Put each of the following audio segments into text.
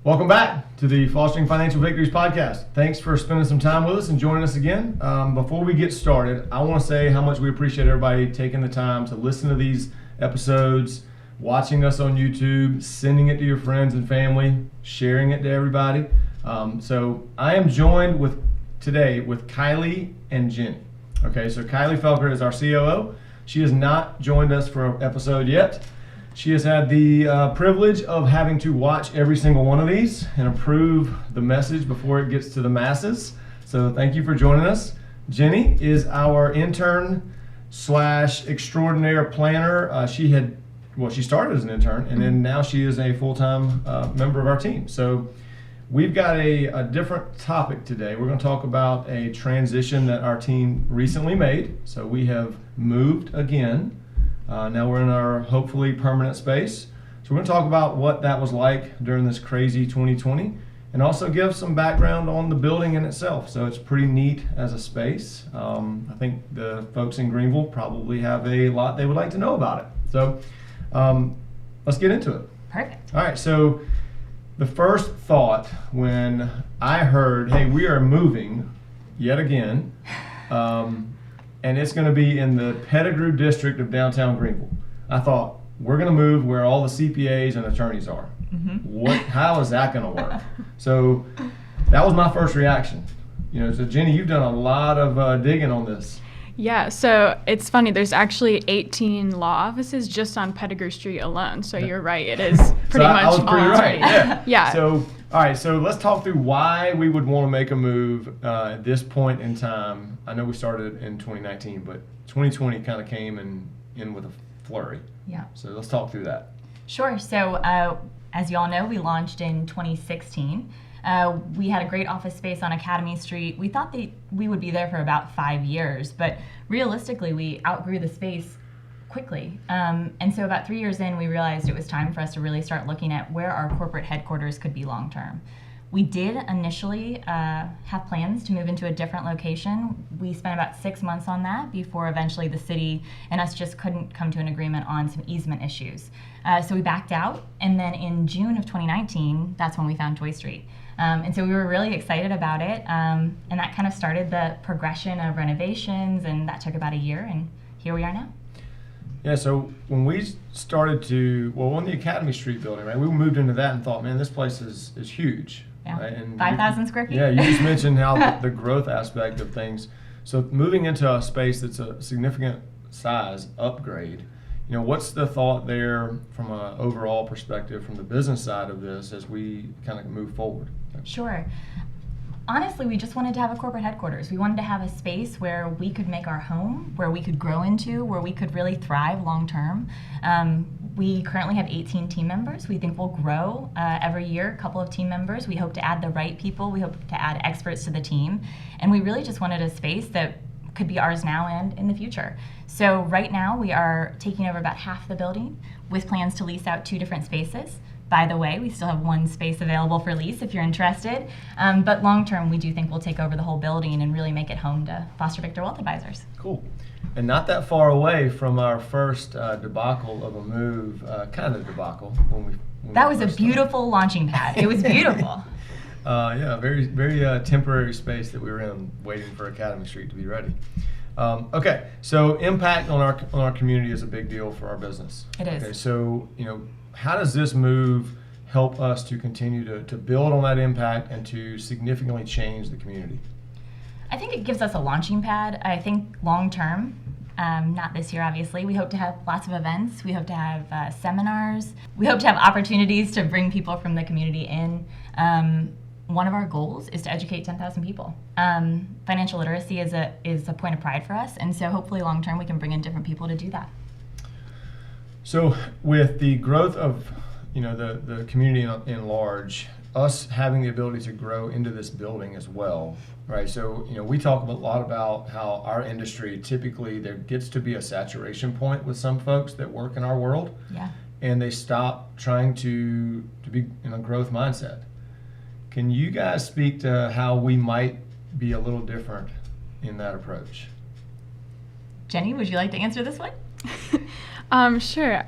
Welcome back to the Fostering Financial Victories podcast. Thanks for spending some time with us and joining us again. Before we get started, I want to say how much we appreciate everybody taking the time to listen to these episodes, watching us on YouTube, sending it to your friends and family, sharing it to everybody. So I am joined today with Kylie and Jenny. Okay, so Kylie Felker is our COO. She has not joined us for an episode yet. She has had the privilege of having to watch every single one of these and approve the message before it gets to the masses. So thank you for joining us. Jenny is our intern / extraordinaire planner. She started as an intern, and then now she is a full-time member of our team. So we've got a different topic today. We're going to talk about a transition that our team recently made. So we have moved again. Now we're in our hopefully permanent space. So we're going to talk about what that was like during this crazy 2020 and also give some background on the building in itself. So it's pretty neat as a space. I think the folks in Greenville probably have a lot they would like to know about it. So let's get into it. Perfect. All right, so the first thought when I heard, hey, we are moving yet again, and it's going to be in the Pedigree district of downtown Greenville. I thought, we're going to move where all the CPAs and attorneys are. Mm-hmm. How is that going to work? So that was my first reaction. So Jenny, you've done a lot of digging on this. Yeah, so it's funny, there's actually 18 law offices just on Pedigree Street alone. So you're right, it is pretty much I was pretty all right, yeah. Yeah. So, all right, so let's talk through why we would want to make a move at this point in time. I know we started in 2019, but 2020 kind of came in with a flurry. Yeah. So let's talk through that. Sure. So as you all know, we launched in 2016. We had a great office space on Academy Street. We thought that we would be there for about 5 years, but realistically, we outgrew the space quickly. And so about 3 years in, we realized it was time for us to really start looking at where our corporate headquarters could be long-term. We did initially have plans to move into a different location. We spent about 6 months on that before eventually the city and us just couldn't come to an agreement on some easement issues. So we backed out, and then in June of 2019, that's when we found Joy Street. And so we were really excited about it, and that kind of started the progression of renovations, and that took about a year, and here we are now. Yeah, so when we started on the Academy Street building, right, we moved into that and thought, man, this place is huge. Yeah, right? And 5,000 square feet. Yeah, you just mentioned how the growth aspect of things. So moving into a space that's a significant size upgrade, what's the thought there from an overall perspective from the business side of this as we kind of move forward? Sure. Honestly, we just wanted to have a corporate headquarters. We wanted to have a space where we could make our home, where we could grow into, where we could really thrive long term. We currently have 18 team members. We think we'll grow every year, a couple of team members. We hope to add the right people. We hope to add experts to the team. And we really just wanted a space that could be ours now and in the future. So right now we are taking over about half the building with plans to lease out 2 different spaces. By the way, we still have 1 space available for lease if you're interested. But long term, we do think we'll take over the whole building and really make it home to Foster Victor Wealth Advisors. Cool. And not that far away from our first debacle of a move, kind of debacle. That was a beautiful launching pad. It was beautiful. Yeah, very, very temporary space that we were in, waiting for Academy Street to be ready. Okay, so impact on our community is a big deal for our business. It is. Okay, so how does this move help us to continue to build on that impact and to significantly change the community? I think it gives us a launching pad. I think long term, not this year obviously, we hope to have lots of events. We hope to have seminars. We hope to have opportunities to bring people from the community in. One of our goals is to educate 10,000 people. Financial literacy is a point of pride for us, and so hopefully long term we can bring in different people to do that. So with the growth of the community in large, us having the ability to grow into this building as well, right? So we talk a lot about how our industry typically there gets to be a saturation point with some folks that work in our world, yeah, and they stop trying to be in a growth mindset. Can you guys speak to how we might be a little different in that approach? Jenny, would you like to answer this one? Sure.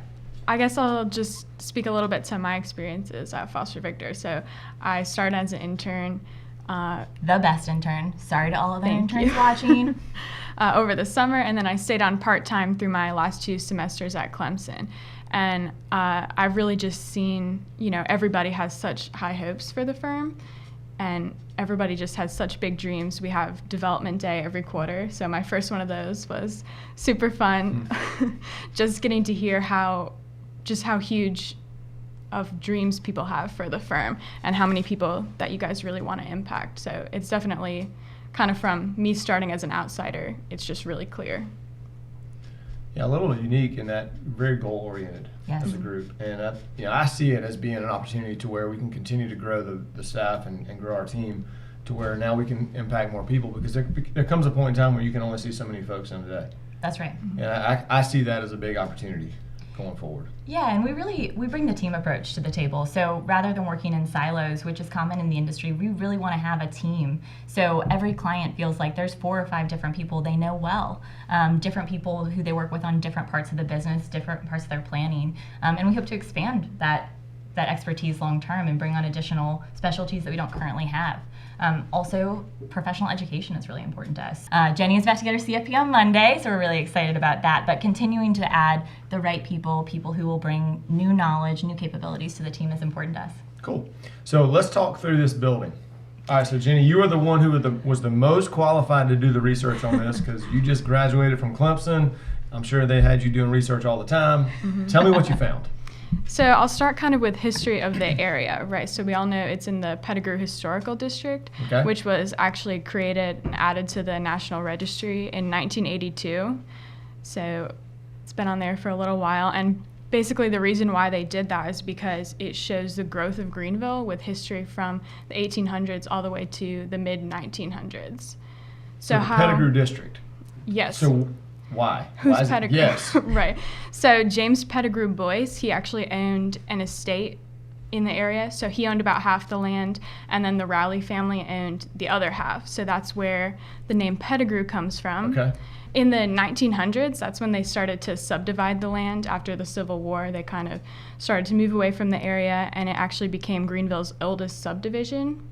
I guess I'll just speak a little bit to my experiences at Foster Victor. So I started as an intern. The best intern. Sorry to all of the Thank interns you. watching. Over the summer, and then I stayed on part-time through my last 2 semesters at Clemson. And I've really just seen, everybody has such high hopes for the firm, and everybody just has such big dreams. We have development day every quarter, so my first one of those was super fun. Just getting to hear how huge of dreams people have for the firm and how many people that you guys really want to impact. So it's definitely kind of from me starting as an outsider, it's just really clear. Yeah, a little unique in that very goal-oriented Yes. as a group. And I see it as being an opportunity to where we can continue to grow the staff and grow our team to where now we can impact more people, because there comes a point in time where you can only see so many folks in a day. That's right. And I see that as a big opportunity going forward. Yeah, and we bring the team approach to the table. So rather than working in silos, which is common in the industry, we really want to have a team. So every client feels like there's 4 or 5 different people they know well, different people who they work with on different parts of the business, different parts of their planning, and we hope to expand that expertise long term and bring on additional specialties that we don't currently have. Also, professional education is really important to us. Jenny is about to get her CFP on Monday, so we're really excited about that. But continuing to add the right people who will bring new knowledge, new capabilities to the team is important to us. Cool. So let's talk through this building. All right, so Jenny, you are the one who was the most qualified to do the research on this, because you just graduated from Clemson. I'm sure they had you doing research all the time. Mm-hmm. Tell me what you found. So I'll start kind of with history of the area, right? So we all know it's in the Pedigree Historical District, okay, which was actually created and added to the National Registry in 1982. So it's been on there for a little while. And basically the reason why they did that is because it shows the growth of Greenville with history from the 1800s all the way to the mid-1900s. So the Pedigree District. Yes. So why? Who's Why Pedigree? Yes. Right. So James Pettigrew Boyce, he actually owned an estate in the area. So he owned about half the land, and then the Rowley family owned the other half. So that's where the name Pettigrew comes from. Okay. In the 1900s, that's when they started to subdivide the land after the Civil War. They kind of started to move away from the area, and it actually became Greenville's oldest subdivision.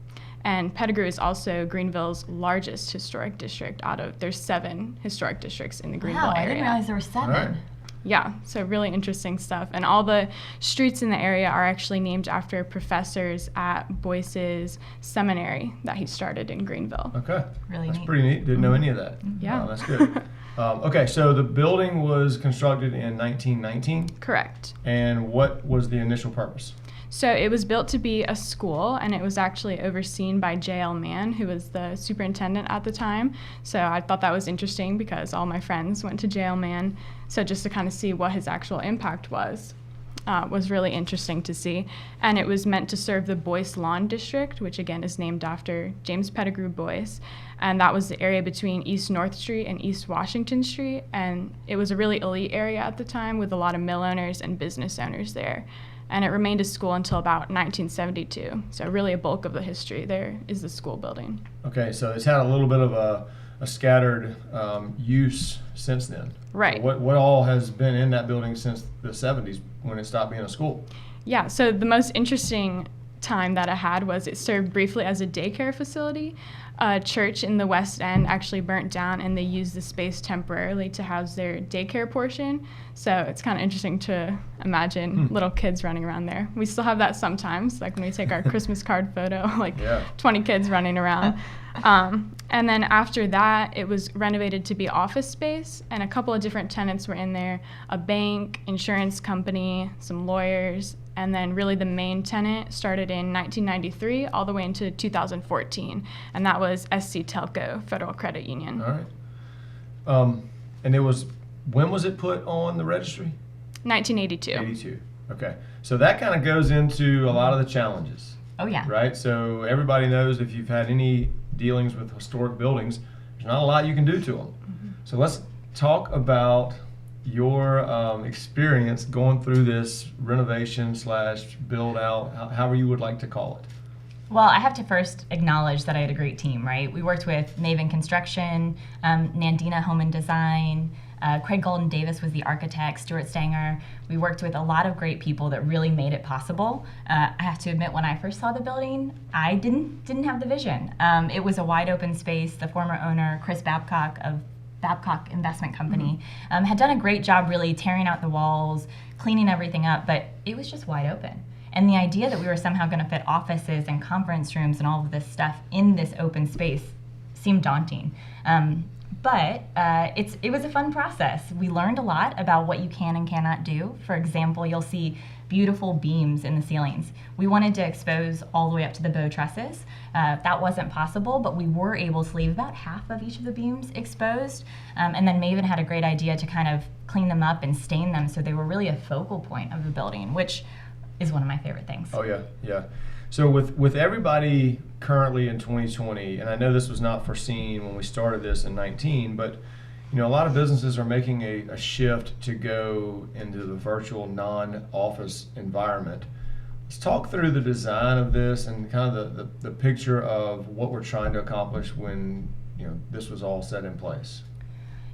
And Pedigree is also Greenville's largest historic district there's 7 historic districts in the Greenville Wow, area. I didn't realize there were 7. All right. Yeah, so really interesting stuff. And all the streets in the area are actually named after professors at Boyce's seminary that he started in Greenville. Okay. Really That's neat. pretty neat. Didn't know any of that. Yeah. That's good. Okay, so the building was constructed in 1919. Correct. And what was the initial purpose? So it was built to be a school, and it was actually overseen by J.L. Mann, who was the superintendent at the time. So I thought that was interesting because all my friends went to J.L. Mann. So just to kind of see what his actual impact was really interesting to see. And it was meant to serve the Boyce Lawn District, which again is named after James Pettigrew Boyce. And that was the area between East North Street and East Washington Street. And it was a really elite area at the time with a lot of mill owners and business owners there. And it remained a school until about 1972. So really a bulk of the history there is the school building. Okay, so it's had a little bit of a scattered use since then. Right. So what all has been in that building since the 70s when it stopped being a school? Yeah, so the most interesting time that it had was it served briefly as a daycare facility. A church in the West End actually burnt down, and they used the space temporarily to house their daycare portion. So it's kind of interesting to imagine little kids running around there. We still have that sometimes, like when we take our Christmas card photo, 20 kids running around. And then after that, it was renovated to be office space, and a couple of different tenants were in there, a bank, insurance company, some lawyers, and then really the main tenant started in 1993 all the way into 2014, and that was SC Telco Federal Credit Union. All right. And when was it put on the registry? 1982. 82. Okay. So that kind of goes into a lot of the challenges. Oh, yeah. Right? So everybody knows if you've had any dealings with historic buildings, there's not a lot you can do to them. Mm-hmm. So let's talk about your experience going through this renovation / build out, however you would like to call it. Well, I have to first acknowledge that I had a great team, right? We worked with Maven Construction, Nandina Home and Design, Craig Golden Davis was the architect, Stuart Stanger. We worked with a lot of great people that really made it possible. I have to admit, when I first saw the building, I didn't have the vision. It was a wide open space. The former owner, Chris Babcock of Babcock Investment Company, had done a great job really tearing out the walls, cleaning everything up, but it was just wide open. And the idea that we were somehow going to fit offices and conference rooms and all of this stuff in this open space seemed daunting. But it was a fun process. We learned a lot about what you can and cannot do. For example, you'll see beautiful beams in the ceilings. We wanted to expose all the way up to the bow trusses. That wasn't possible, but we were able to leave about half of each of the beams exposed. And then Maven had a great idea to kind of clean them up and stain them so they were really a focal point of the building, which is one of my favorite things. Oh yeah, yeah. So with everybody currently in 2020, and I know this was not foreseen when we started this in 19, but a lot of businesses are making a shift to go into the virtual non-office environment. Let's talk through the design of this and kind of the picture of what we're trying to accomplish when this was all set in place.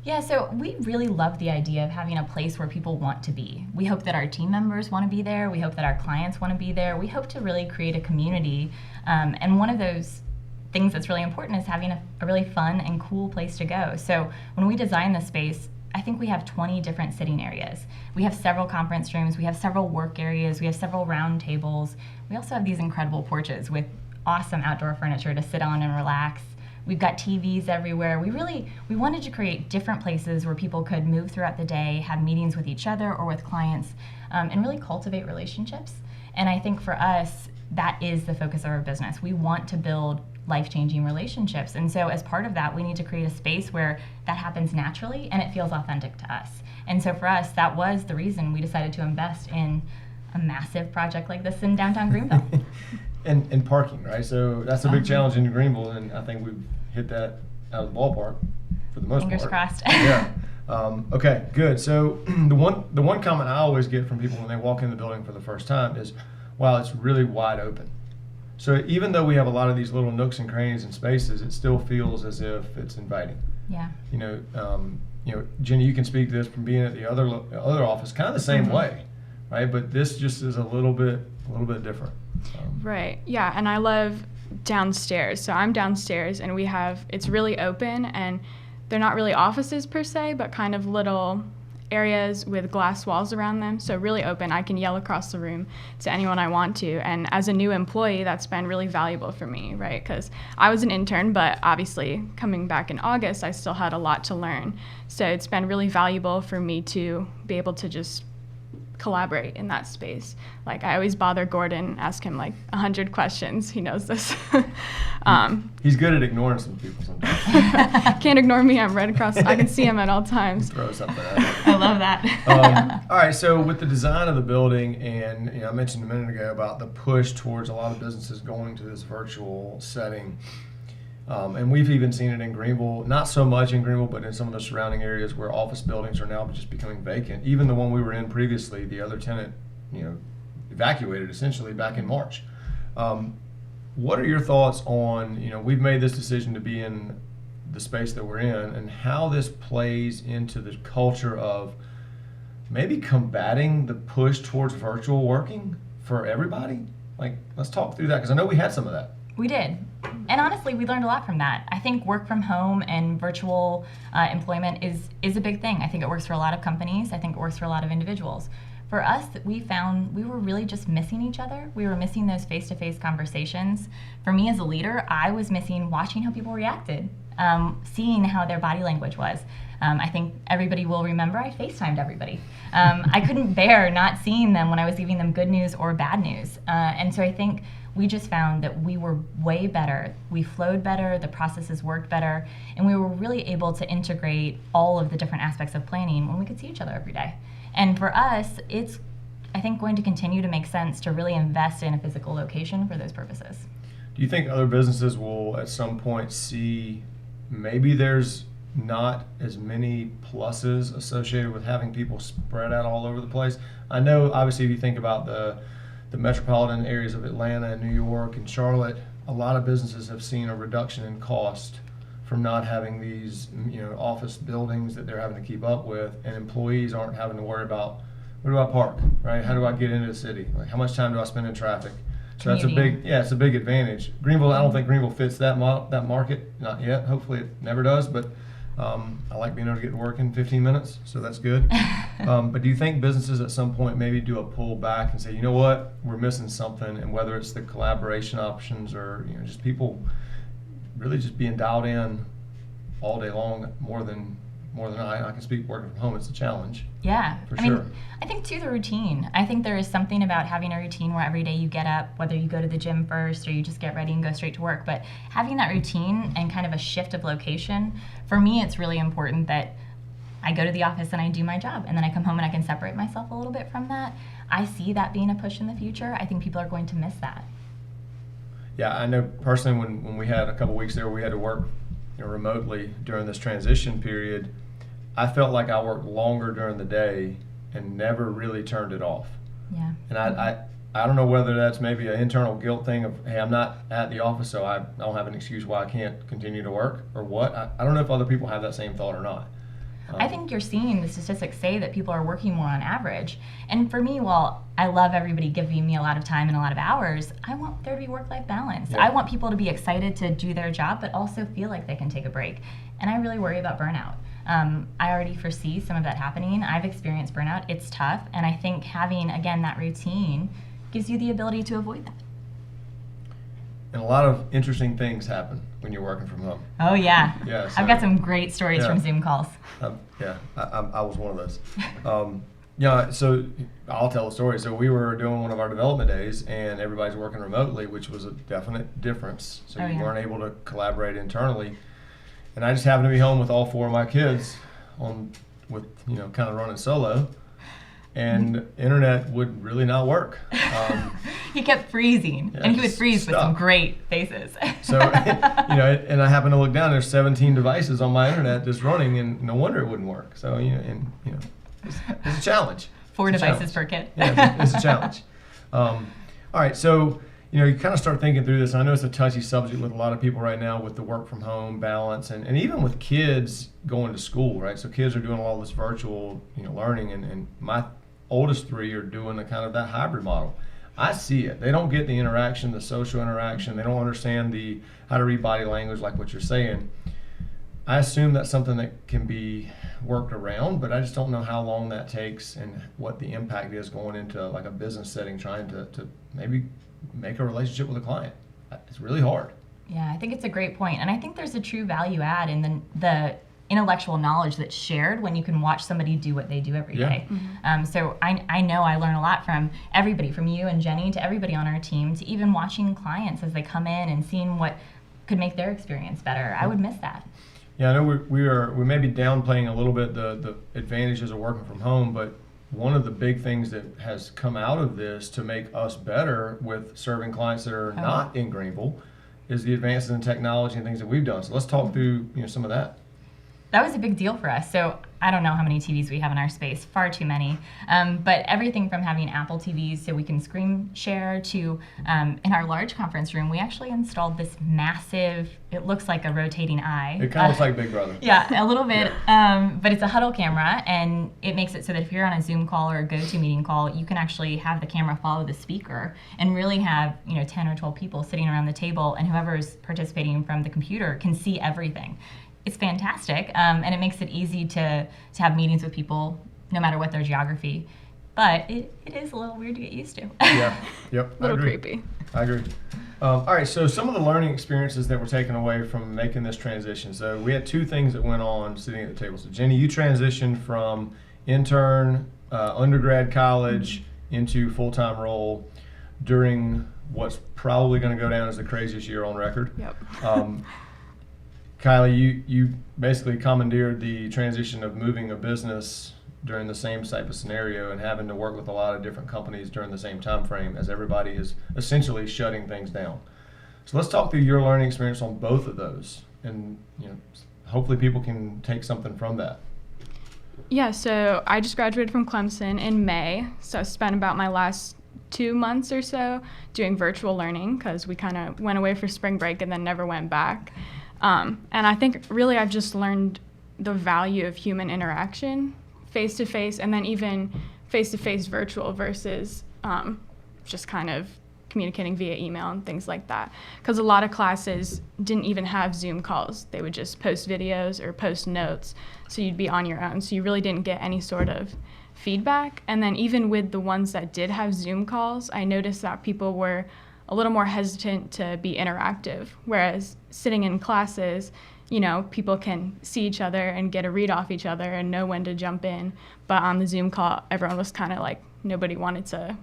Yeah, so we really love the idea of having a place where people want to be. We hope that our team members want to be there. We hope that our clients want to be there. We hope to really create a community. And one of those things that's really important is having a really fun and cool place to go. So when we design the space, I think we have 20 different sitting areas. We have several conference rooms. We have several work areas. We have several round tables. We also have these incredible porches with awesome outdoor furniture to sit on and relax. We've got TVs everywhere. We wanted to create different places where people could move throughout the day, have meetings with each other or with clients, and really cultivate relationships. And I think for us, that is the focus of our business. We want to build life-changing relationships. And so as part of that, we need to create a space where that happens naturally and it feels authentic to us. And so for us, that was the reason we decided to invest in a massive project like this in downtown Greenville. And parking, right? So that's a big challenge in Greenville, and I think we've hit that out of the ballpark for the most part. Fingers crossed. Yeah. Okay, good. So the one comment I always get from people when they walk in the building for the first time is, wow, it's really wide open. So even though we have a lot of these little nooks and crannies and spaces, it still feels as if it's inviting. Yeah. Jenny, you can speak to this from being at the other office, kind of the same way, right? But this just is a little bit different. Right. Yeah, and I love downstairs. So I'm downstairs, and it's really open, and they're not really offices per se, but kind of little areas with glass walls around them. So really open. I can yell across the room to anyone I want to. And as a new employee, that's been really valuable for me, right? Because I was an intern, but obviously coming back in August, I still had a lot to learn. So it's been really valuable for me to be able to just collaborate in that space. Like, I always bother Gordon, ask him like 100 questions. He knows this. He's good at ignoring some people sometimes. Can't ignore me. I'm right across. I can see him at all times. Throw something at him. I love that. All right, so with the design of the building, and I mentioned a minute ago about the push towards a lot of businesses going to this virtual setting, and we've even seen it in Greenville, not so much in Greenville, but in some of the surrounding areas where office buildings are now just becoming vacant. Even the one we were in previously, the other tenant, evacuated essentially back in March. What are your thoughts on, we've made this decision to be in the space that we're in, and how this plays into the culture of maybe combating the push towards virtual working for everybody? Like, let's talk through that, because I know we had some of that. We did. And honestly, we learned a lot from that. I think work from home and virtual employment is a big thing. I think it works for a lot of companies. I think it works for a lot of individuals. For us, we found we were really just missing each other. We were missing those face-to-face conversations. For me as a leader, I was missing watching how people reacted, seeing how their body language was. I think everybody will remember I FaceTimed everybody. I couldn't bear not seeing them when I was giving them good news or bad news. And so I think we just found that we were way better. We flowed better, the processes worked better, and we were really able to integrate all of the different aspects of planning when we could see each other every day. And for us, it's, I think, going to continue to make sense to really invest in a physical location for those purposes. Do you think other businesses will at some point see maybe there's not as many pluses associated with having people spread out all over the place? I know, obviously, if you think about the metropolitan areas of Atlanta and New York and Charlotte, a lot of businesses have seen a reduction in cost from not having these, office buildings that they're having to keep up with, and employees aren't having to worry about, where do I park, right? How do I get into the city? Like, how much time do I spend in traffic? So that's it's a big advantage. Greenville, I don't think Greenville fits that market, not yet. Hopefully it never does, but I like being able to get to work in 15 minutes, so that's good. But do you think businesses at some point maybe do a pull back and say, you know what, we're missing something, and whether it's the collaboration options or just people really just being dialed in all day long more than I can speak working from home, it's a challenge. Yeah, for I sure. mean, I think too the routine. I think there is something about having a routine where every day you get up, whether you go to the gym first or you just get ready and go straight to work, but having that routine and kind of a shift of location, for me it's really important that I go to the office and I do my job, and then I come home and I can separate myself a little bit from that. I see that being a push in the future. I think people are going to miss that. Yeah, I know personally when we had a couple weeks there, we had to work remotely during this transition period. I felt like I worked longer during the day and never really turned it off. Yeah. And I don't know whether that's maybe an internal guilt thing of, hey, I'm not at the office, so I don't have an excuse why I can't continue to work, or what. I don't know if other people have that same thought or not. I think you're seeing the statistics say that people are working more on average. And for me, while I love everybody giving me a lot of time and a lot of hours, I want there to be work-life balance. Yeah. I want people to be excited to do their job, but also feel like they can take a break. And I really worry about burnout. I already foresee some of that happening. I've experienced burnout. It's tough. And I think having, again, that routine gives you the ability to avoid that. And a lot of interesting things happen when you're working from home. Oh, yeah. Yeah, I've got some great stories Yeah. from Zoom calls. I was one of those. So I'll tell a story. So we were doing one of our development days, and everybody's working remotely, which was a definite difference. So Oh, you yeah. weren't able to collaborate internally. And I just happened to be home with all 4 of my kids with kind of running solo, and internet would really not work. He kept freezing, Yeah, and he would just freeze with some stuck. great faces. So, and I happened to look down. There's 17 devices on my internet just running, and no wonder it wouldn't work. So, it's a challenge. 4 It's a devices challenge. per kid. Yeah, it's a challenge. All right, so you kind of start thinking through this. And I know it's a touchy subject with a lot of people right now with the work from home balance, and even with kids going to school, right? So kids are doing all this virtual, learning, and my oldest 3 are doing a kind of that hybrid model. I see it. They don't get the interaction, the social interaction. They don't understand how to read body language, like what you're saying. I assume that's something that can be worked around, but I just don't know how long that takes and what the impact is going into like a business setting, trying to maybe make a relationship with a client. It's really hard. Yeah, I think it's a great point. And I think there's a true value add in the intellectual knowledge that's shared when you can watch somebody do what they do every day. So I know I learn a lot from everybody, from you and Jenny to everybody on our team, to even watching clients as they come in and seeing what could make their experience better. I would miss that. Yeah, I know we may be downplaying a little bit the advantages of working from home, but one of the big things that has come out of this to make us better with serving clients that are not in Greenville is the advances in technology and things that we've done. So let's talk through some of that. That was a big deal for us. So I don't know how many TVs we have in our space, far too many. But everything from having Apple TVs so we can screen share to in our large conference room, we actually installed this massive, it looks like a rotating eye. It kind of looks like Big Brother. Yeah, a little bit. But it's a huddle camera, and it makes it so that if you're on a Zoom call or a GoToMeeting call, you can actually have the camera follow the speaker and really have 10 or 12 people sitting around the table, and whoever is participating from the computer can see everything. It's fantastic, and it makes it easy to have meetings with people, no matter what their geography. But it is a little weird to get used to. Yeah, yep. A little I agree. creepy. I agree. All right, so some of the learning experiences that were taken away from making this transition. So we had 2 things that went on sitting at the table. So Jenny, you transitioned from intern, undergrad college into full-time role during what's probably going to go down as the craziest year on record. Yep. Kylie, you basically commandeered the transition of moving a business during the same type of scenario and having to work with a lot of different companies during the same time frame as everybody is essentially shutting things down. So let's talk through your learning experience on both of those, and hopefully people can take something from that. Yeah, so I just graduated from Clemson in May, so I spent about my last 2 months or so doing virtual learning because we kind of went away for spring break and then never went back. And I think really I've just learned the value of human interaction, face-to-face, and then even face-to-face virtual versus just kind of communicating via email and things like that. Because a lot of classes didn't even have Zoom calls. They would just post videos or post notes, so you'd be on your own. So you really didn't get any sort of feedback. And then even with the ones that did have Zoom calls, I noticed that people were a little more hesitant to be interactive, whereas sitting in classes, you know, people can see each other and get a read off each other and know when to jump in. But on the Zoom call, everyone was kind of like, nobody wanted to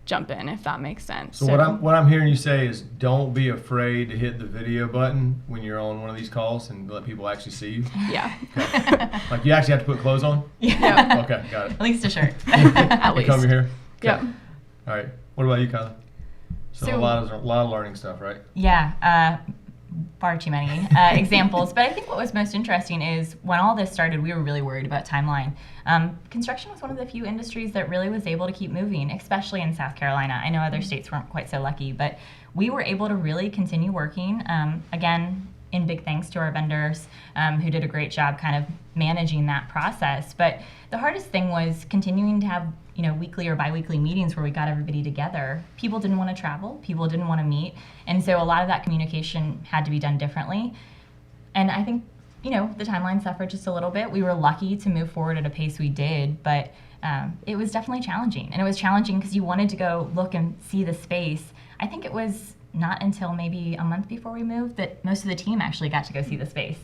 jump in, if that makes sense. So what I'm hearing you say is, don't be afraid to hit the video button when you're on one of these calls and let people actually see you. Yeah. Okay. Like you actually have to put clothes on? Yeah. Okay, got it. At least a shirt. At least. Come here. Okay. Yep. All right. What about you, Kylie? So a lot of learning stuff, right? Yeah. Far too many examples. But I think what was most interesting is when all this started, we were really worried about timeline. Construction was one of the few industries that really was able to keep moving, especially in South Carolina. I know other states weren't quite so lucky, but we were able to really continue working. Again, in big thanks to our vendors who did a great job kind of managing that process. But the hardest thing was continuing to have weekly or biweekly meetings where we got everybody together. People didn't want to travel. People didn't want to meet. And so a lot of that communication had to be done differently. And I think, the timeline suffered just a little bit. We were lucky to move forward at a pace we did, but it was definitely challenging. And it was challenging because you wanted to go look and see the space. I think it was not until maybe a month before we moved that most of the team actually got to go see the space.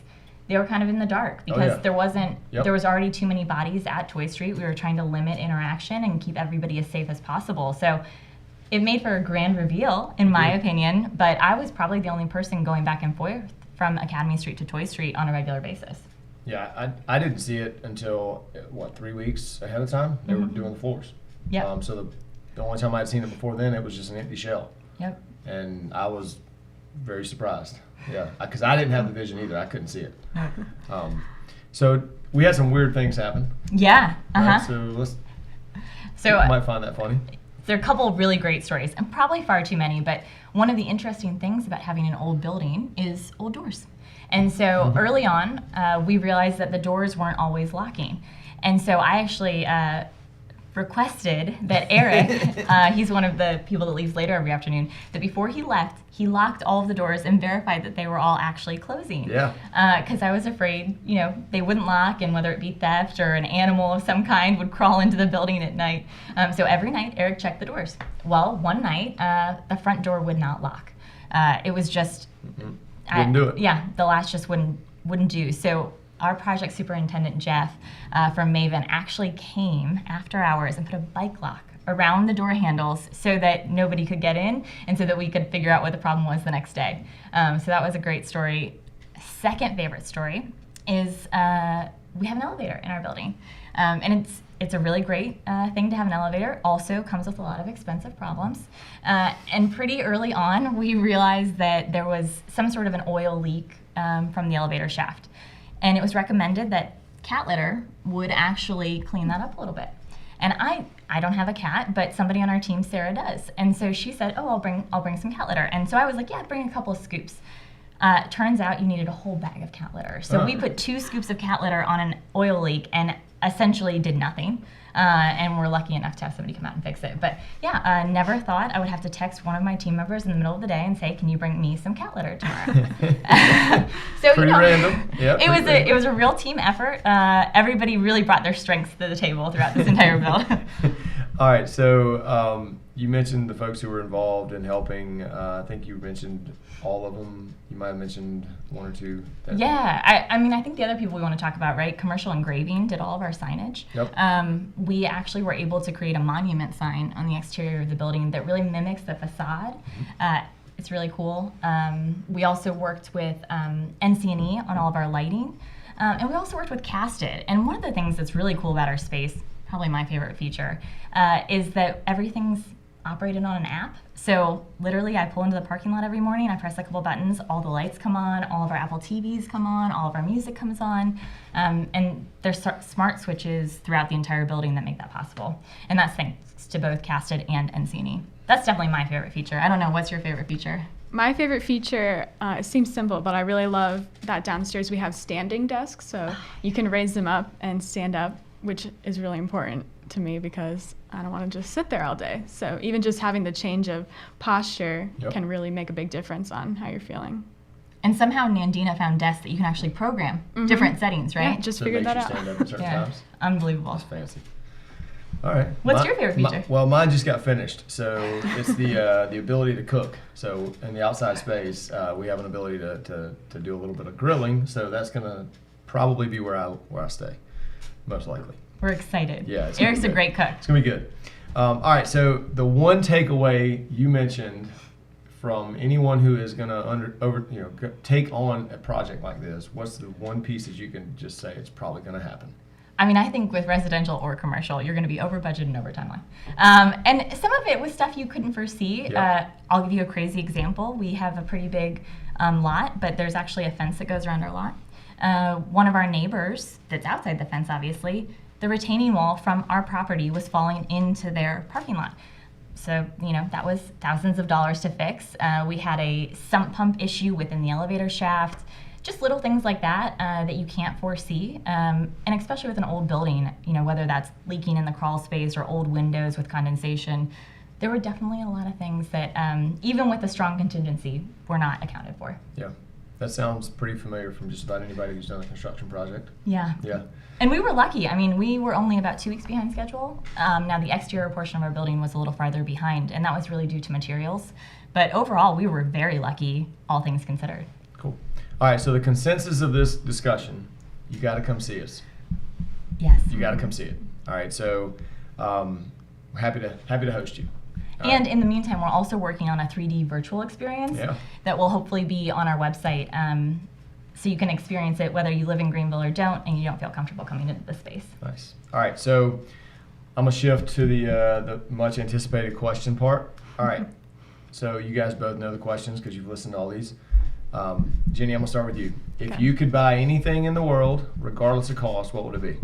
They were kind of in the dark because there was already too many bodies at Toy Street. We were trying to limit interaction and keep everybody as safe as possible. So it made for a grand reveal, in my opinion, but I was probably the only person going back and forth from Academy Street to Toy Street on a regular basis. Yeah, I didn't see it until, 3 weeks ahead of time? They were doing the floors. Yeah. So the only time I'd seen it before then, it was just an empty shell. Yep. And I was very surprised. Yeah, because I didn't have the vision either. I couldn't see it. So we had some weird things happen. Yeah. Right? So you might find that funny. There are a couple of really great stories, and probably far too many, but one of the interesting things about having an old building is old doors. And so early on, we realized that the doors weren't always locking. And so I actually requested that Erik, he's one of the people that leaves later every afternoon, that before he left, he locked all of the doors and verified that they were all actually closing. Yeah. Because I was afraid, they wouldn't lock, and whether it be theft or an animal of some kind would crawl into the building at night. So every night, Erik checked the doors. Well, one night, the front door would not lock. It was just... Wouldn't do it. Yeah, the latch just wouldn't do. So our project superintendent, Jeff, from Maven, actually came after hours and put a bike lock around the door handles so that nobody could get in and so that we could figure out what the problem was the next day. So that was a great story. Second favorite story is we have an elevator in our building. And it's a really great thing to have an elevator. Also comes with a lot of expensive problems. And pretty early on, we realized that there was some sort of an oil leak from the elevator shaft. And it was recommended that cat litter would actually clean that up a little bit. And I don't have a cat, but somebody on our team, Sarah, does. And so she said, I'll bring some cat litter. And so I was like, yeah, bring a couple of scoops. Turns out you needed a whole bag of cat litter. So we put 2 scoops of cat litter on an oil leak and essentially did nothing. And we're lucky enough to have somebody come out and fix it. But yeah, never thought I would have to text one of my team members in the middle of the day and say, can you bring me some cat litter tomorrow? So pretty random. Yep, it was a real team effort. Everybody really brought their strengths to the table throughout this entire build. All right, so you mentioned the folks who were involved in helping. I think you mentioned all of them. You might have mentioned 1 or 2. Yeah, I think the other people we want to talk about, right? Commercial Engraving did all of our signage. Yep. We actually were able to create a monument sign on the exterior of the building that really mimics the facade. It's really cool. We also worked with NC&E on all of our lighting. And we also worked with Casted. And one of the things that's really cool about our space, probably my favorite feature, is that everything's operated on an app. So literally I pull into the parking lot every morning, I press a couple buttons, all the lights come on, all of our Apple TVs come on, all of our music comes on, and there's smart switches throughout the entire building that make that possible. And that's thanks to both Casted and NC&E. That's definitely my favorite feature. I don't know, what's your favorite feature? My favorite feature, it seems simple, but I really love that downstairs we have standing desks, so you can raise them up and stand up, which is really important to me because I don't want to just sit there all day. So even just having the change of posture can really make a big difference on how you're feeling. And somehow Nandina found desks that you can actually program different settings, right? Yeah, just figured that out. Stand up at certain times. Unbelievable. That's fancy. All right. What's your favorite feature? Well, mine just got finished, so it's the ability to cook. So in the outside space, we have an ability to do a little bit of grilling. So that's gonna probably be where I stay, most likely. We're excited. Yeah, Erik's a great cook. It's gonna be good. All right. So the one takeaway you mentioned from anyone who is gonna take on a project like this, what's the one piece that you can just say it's probably gonna happen? I mean, I think with residential or commercial, you're going to be over budget and over timeline. And some of it was stuff you couldn't foresee. Yeah. I'll give you a crazy example. We have a pretty big lot, but there's actually a fence that goes around our lot. One of our neighbors, that's outside the fence, obviously, the retaining wall from our property was falling into their parking lot. So, that was thousands of dollars to fix. We had a sump pump issue within the elevator shaft. Just little things like that that you can't foresee, and especially with an old building, whether that's leaking in the crawl space or old windows with condensation, there were definitely a lot of things that, even with a strong contingency, were not accounted for. Yeah, that sounds pretty familiar from just about anybody who's done a construction project. Yeah. Yeah. And we were lucky. I mean, we were only about 2 weeks behind schedule. Now, the exterior portion of our building was a little farther behind, and that was really due to materials. But overall, we were very lucky, all things considered. Cool. All right, so the consensus of this discussion, you got to come see us. Yes. You got to come see it. All right, so we're happy to host you. All And right. in the meantime, we're also working on a 3D virtual experience that will hopefully be on our website, so you can experience it whether you live in Greenville or don't, and you don't feel comfortable coming into the space. Nice. All right, so I'm gonna shift to the much anticipated question part. All right, so you guys both know the questions because you've listened to all these. Jenny, I'm gonna start with you. If you could buy anything in the world, regardless of cost, what would it be?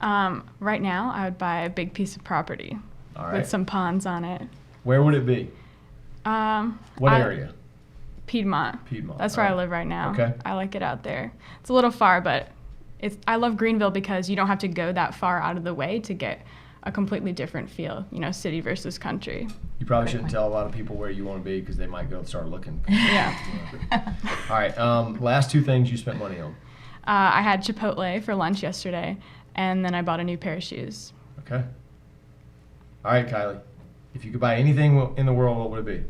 Right now, I would buy a big piece of property All right. with some ponds on it. Where would it be? What area? Piedmont. That's where I live right now. Okay. I like it out there. It's a little far, but I love Greenville because you don't have to go that far out of the way to get a completely different feel, city versus country. You probably shouldn't tell a lot of people where you want to be because they might go and start looking. Yeah. All right. Last two things you spent money on. I had Chipotle for lunch yesterday, and then I bought a new pair of shoes. Okay. All right, Kylie. If you could buy anything in the world, what would it be?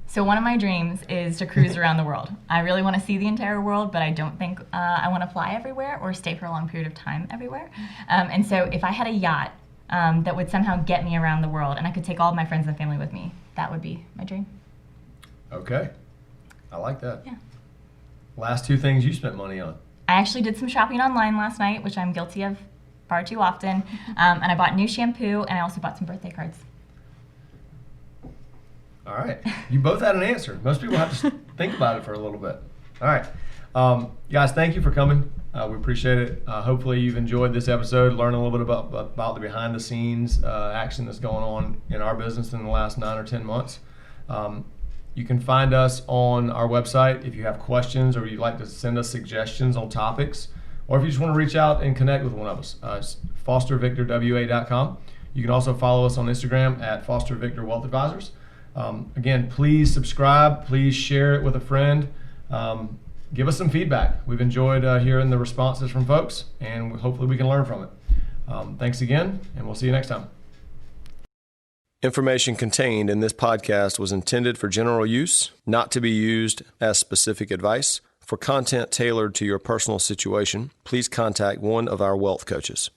So one of my dreams is to cruise around the world. I really want to see the entire world, but I don't think I want to fly everywhere or stay for a long period of time everywhere. And so if I had a yacht that would somehow get me around the world and I could take all of my friends and family with me, that would be my dream. Okay. I like that. Yeah. Last two things you spent money on. I actually did some shopping online last night, which I'm guilty of far too often. And I bought new shampoo, and I also bought some birthday cards. All right. You both had an answer. Most people have to think about it for a little bit. All right. Guys, thank you for coming. We appreciate it. Hopefully you've enjoyed this episode, learned a little bit about the behind-the-scenes action that's going on in our business in the last 9 or 10 months. You can find us on our website if you have questions or you'd like to send us suggestions on topics, or if you just want to reach out and connect with one of us. It's fostervictorwa.com. You can also follow us on Instagram at Foster Victor Wealth Advisors. Again, please subscribe. Please share it with a friend. Give us some feedback. We've enjoyed hearing the responses from folks, and hopefully we can learn from it. Thanks again, and we'll see you next time. Information contained in this podcast was intended for general use, not to be used as specific advice. For content tailored to your personal situation, please contact one of our wealth coaches.